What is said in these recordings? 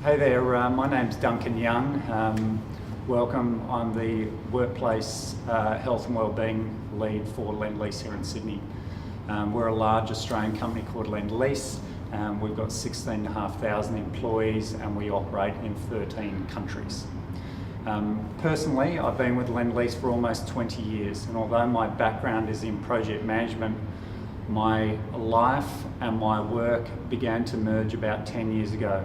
Hey there, my name's Duncan Young. Welcome. I'm the Workplace Health and Wellbeing Lead for Lendlease here in Sydney. We're a large Australian company called Lendlease. We've got 16,500 employees and we operate in 13 countries. Personally, I've been with Lendlease for almost 20 years, and although my background is in project management, my life and my work began to merge about 10 years ago.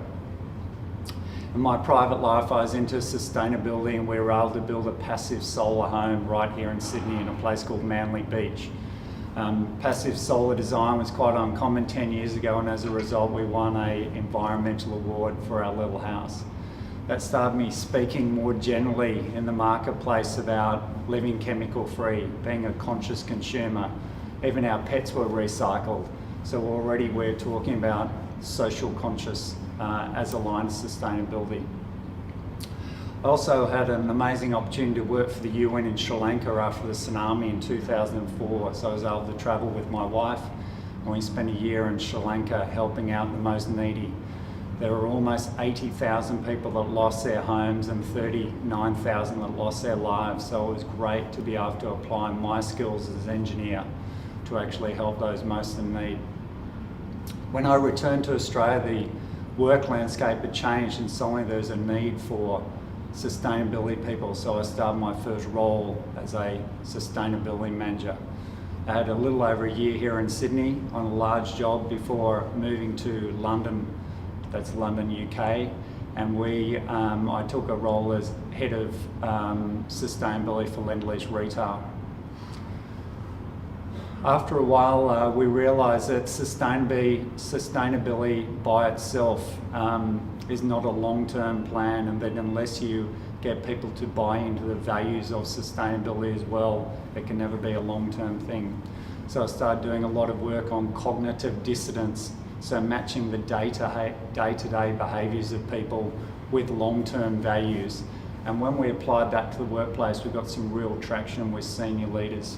In my private life, I was into sustainability, and we were able to build a passive solar home right here in Sydney in a place called Manly Beach. Passive solar design was quite uncommon 10 years ago, and as a result we won an environmental award for our little house. That started me speaking more generally in the marketplace about living chemical free, being a conscious consumer. Even our pets were recycled, so already we're talking about social conscious as aligned to sustainability. I also had an amazing opportunity to work for the UN in Sri Lanka after the tsunami in 2004, so I was able to travel with my wife, and we spent a year in Sri Lanka helping out the most needy. There were almost 80,000 people that lost their homes and 39,000 that lost their lives, so it was great to be able to apply my skills as an engineer to actually help those most in need. When I returned to Australia, the work landscape had changed, and suddenly there's a need for sustainability people, so I started my first role as a sustainability manager. I had a little over a year here in Sydney on a large job before moving to London, that's London, UK, and I took a role as head of sustainability for Lendlease Retail. After a while, we realised that sustainability by itself is not a long-term plan, and that unless you get people to buy into the values of sustainability as well, it can never be a long-term thing. So I started doing a lot of work on cognitive dissonance, so matching the day-to-day behaviours of people with long-term values. And when we applied that to the workplace, we got some real traction with senior leaders.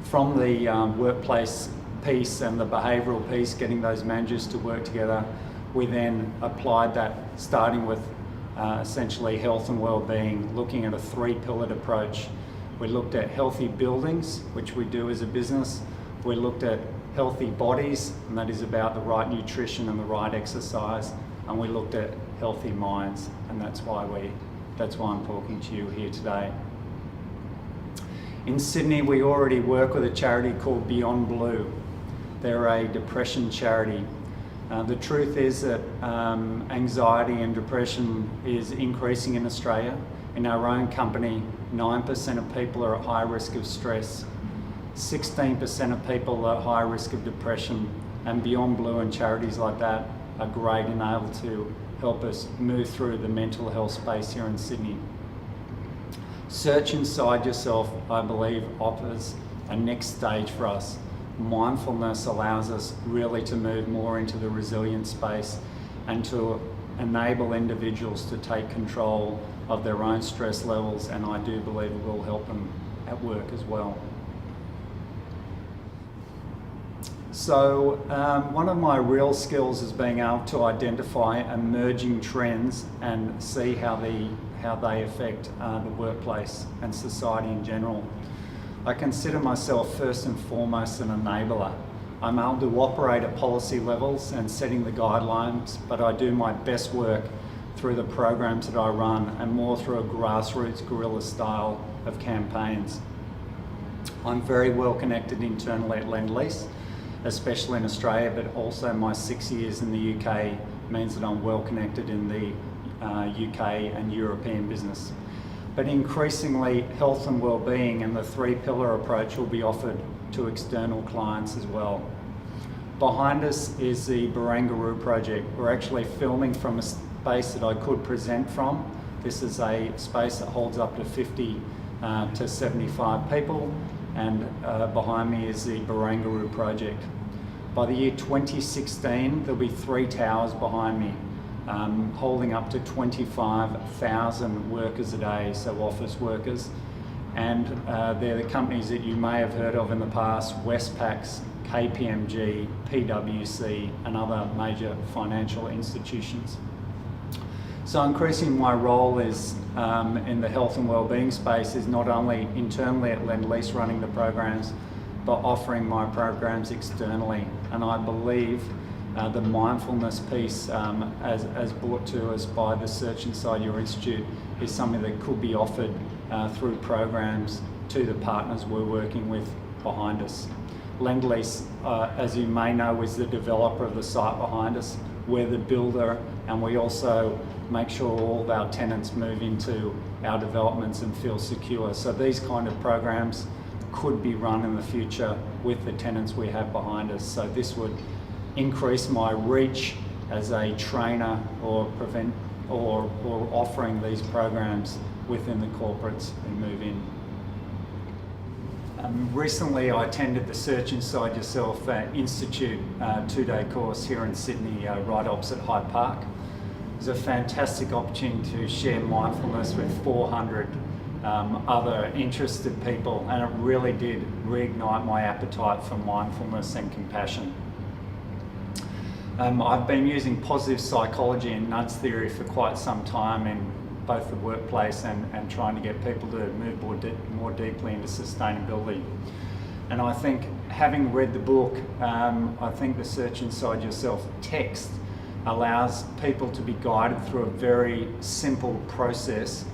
From the workplace piece and the behavioural piece, getting those managers to work together, we then applied that, starting with essentially health and wellbeing, looking at a three-pillared approach. We looked at healthy buildings, which we do as a business. We looked at healthy bodies, and that is about the right nutrition and the right exercise. And we looked at healthy minds, and that's why I'm talking to you here today. In Sydney, we already work with a charity called Beyond Blue. They're a depression charity. The truth is that anxiety and depression is increasing in Australia. In our own company, 9% of people are at high risk of stress, 16% of people are at high risk of depression, and Beyond Blue and charities like that are great and able to help us move through the mental health space here in Sydney. Search inside yourself, I believe, offers a next stage for us. Mindfulness allows us really to move more into the resilient space and to enable individuals to take control of their own stress levels, and I do believe it will help them at work as well. So one of my real skills is being able to identify emerging trends and see how they affect the workplace and society in general. I consider myself first and foremost an enabler. I'm able to operate at policy levels and setting the guidelines, but I do my best work through the programs that I run and more through a grassroots guerrilla style of campaigns. I'm very well connected internally at Lendlease, especially in Australia, but also my 6 years in the UK means that I'm well connected in the UK and European business. But increasingly, health and wellbeing and the three-pillar approach will be offered to external clients as well. Behind us is the Barangaroo project. We're actually filming from a space that I could present from. This is a space that holds up to 50 to 75 people, and behind me is the Barangaroo project. By the year 2016, there'll be 3 towers behind me, holding up to 25,000 workers a day, so office workers. And they're the companies that you may have heard of in the past: Westpac, KPMG, PwC, and other major financial institutions. So increasing my role is in the health and wellbeing space is not only internally at Lend-Lease running the programs, but offering my programs externally. And I believe the mindfulness piece, as brought to us by the Search Inside Your Institute, is something that could be offered through programs to the partners we're working with behind us. Lend-Lease, as you may know, is the developer of the site behind us. We're the builder, and we also make sure all of our tenants move into our developments and feel secure. So these kind of programs could be run in the future with the tenants we have behind us. So this would increase my reach as a trainer or offering these programs within the corporates who move in. Recently I attended the Search Inside Yourself Institute 2-day course here in Sydney, right opposite Hyde Park. It was a fantastic opportunity to share mindfulness with 400 other interested people, and it really did reignite my appetite for mindfulness and compassion. I've been using positive psychology and nudge theory for quite some time in both the workplace and trying to get people to move more deeply into sustainability. And I think, having read the book, I think the Search Inside Yourself text allows people to be guided through a very simple process,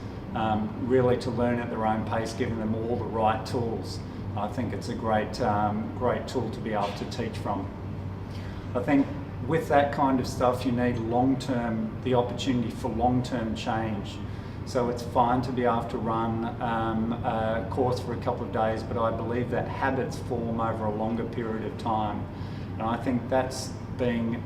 really to learn at their own pace, giving them all the right tools. I think it's a great tool to be able to teach from. I think with that kind of stuff, you need the opportunity for long-term change. So it's fine to be able to run a course for a couple of days, but I believe that habits form over a longer period of time. And I think that's being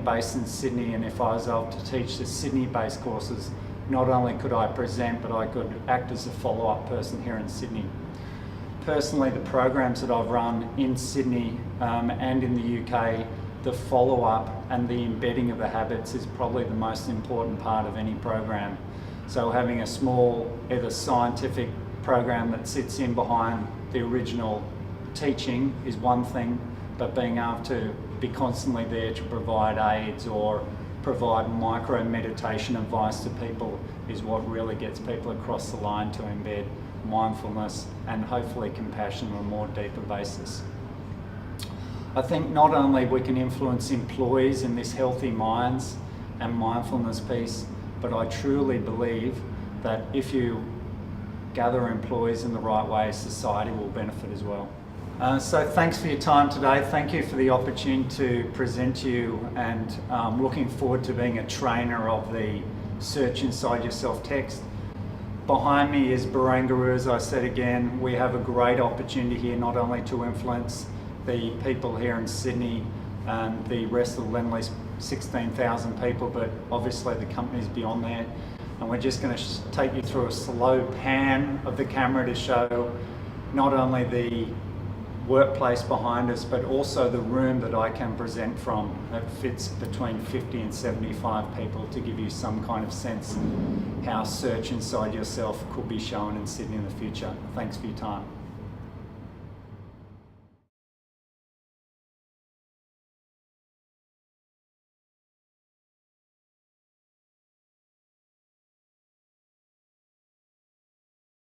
based in Sydney, and if I was able to teach the Sydney-based courses, not only could I present, but I could act as a follow-up person here in Sydney. Personally, the programs that I've run in Sydney and in the UK, the follow-up and the embedding of the habits is probably the most important part of any program. So having a small, either scientific program that sits in behind the original teaching is one thing, but being able to be constantly there to provide aids or provide micro meditation advice to people is what really gets people across the line to embed mindfulness and hopefully compassion on a more deeper basis. I think not only we can influence employees in this healthy minds and mindfulness piece, but I truly believe that if you gather employees in the right way, society will benefit as well. So thanks for your time today. Thank you for the opportunity to present to you, and looking forward to being a trainer of the Search Inside Yourself text. Behind me is Barangaroo, as I said again. We have a great opportunity here not only to influence the people here in Sydney and the rest of the Lend-Lease 16,000 people, but obviously the companies beyond there. And we're just going to take you through a slow pan of the camera to show not only the workplace behind us, but also the room that I can present from that fits between 50 and 75 people, to give you some kind of sense how Search Inside Yourself could be shown in Sydney in the future. Thanks for your time.